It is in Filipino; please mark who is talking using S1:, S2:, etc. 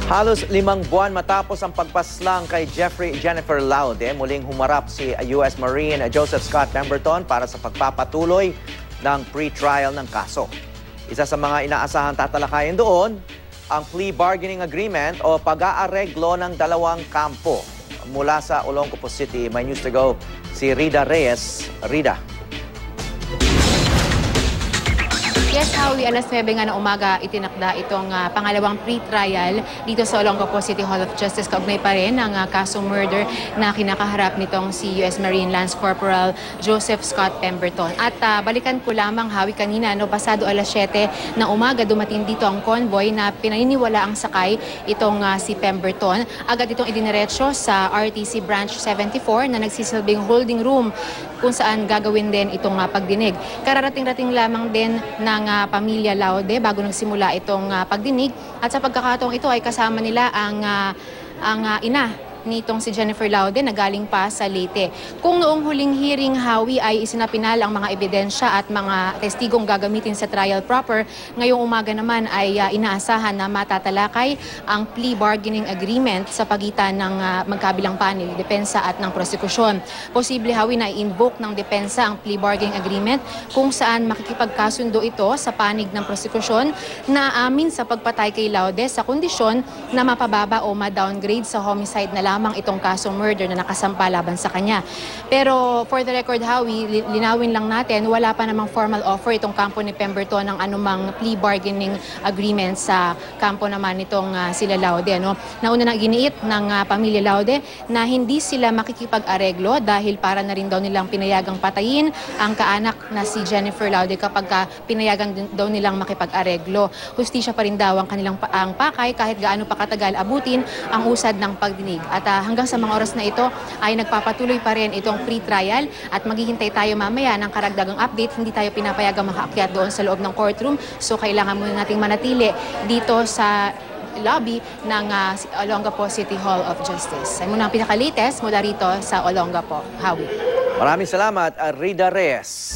S1: Halos 5 buwan matapos ang pagpaslang kay Jennifer Laude, muling humarap si U.S. Marine Joseph Scott Pemberton para sa pagpapatuloy ng pre-trial ng kaso. Isa sa mga inaasahan tatalakayin doon, ang plea bargaining agreement o pag-aareglo ng dalawang kampo. Mula sa Olongapo City, may news to go si Rida Reyes. Rida.
S2: Yes, Howie, alas 9 nga na umaga itinakda itong pangalawang pre-trial dito sa Olongapo City Hall of Justice. Kaugnay pa rin ang kasong murder na kinakaharap nitong si U.S. Marine Lance Corporal Joseph Scott Pemberton. At balikan ko lamang, Howie, kanina, pasado alas 7 na umaga, dumating dito ang convoy na pinaniniwala ang sakay itong si Pemberton. Agad itong idiniretso sa RTC Branch 74 na nagsisilbing holding room kung saan gagawin din itong pagdinig. Kararating-rating lamang din ng pamilya Laude bago nagsimula itong pagdinig, at sa pagkakataong ito ay kasama nila ang ina nitong si Jennifer Laude na galing pa sa Leyte. Kung noong huling hearing, Howie, ay isinapinal ang mga ebidensya at mga testigong gagamitin sa trial proper, ngayong umaga naman ay inaasahan na matatalakay ang plea bargaining agreement sa pagitan ng magkabilang panig, depensa at ng prosekusyon. Posible, Howie, na i-invoke ng depensa ang plea bargaining agreement kung saan makikipagkasundo ito sa panig ng prosekusyon na amin sa pagpatay kay Laude sa kondisyon na mapababa o ma-downgrade sa homicide na lamang itong kasong murder na nakasampa laban sa kanya. Pero for the record, Howie, linawin lang natin, wala pa namang formal offer itong kampo ni Pemberton ng anumang plea bargaining agreement sa kampo naman itong sila Laude. Nauna na giniit ng pamilya Laude na hindi sila makikipag-areglo dahil para na rin daw nilang pinayagang patayin ang kaanak na si Jennifer Laude kapag pinayagan daw nilang makipag-areglo. Hustisya pa rin daw ang kanilang pakay kahit gaano pa katagal abutin ang usad ng pagdinig. At hanggang sa mga oras na ito ay nagpapatuloy pa rin itong pre-trial at maghihintay tayo mamaya ng karagdagang update. Hindi tayo pinapayagang makaakyat doon sa loob ng courtroom, so kailangan muna nating manatili dito sa lobby ng Olongapo City Hall of Justice. Ay muna ang pinaka-latest mula rito sa Olongapo. Howie.
S1: Maraming salamat, Rida Reyes.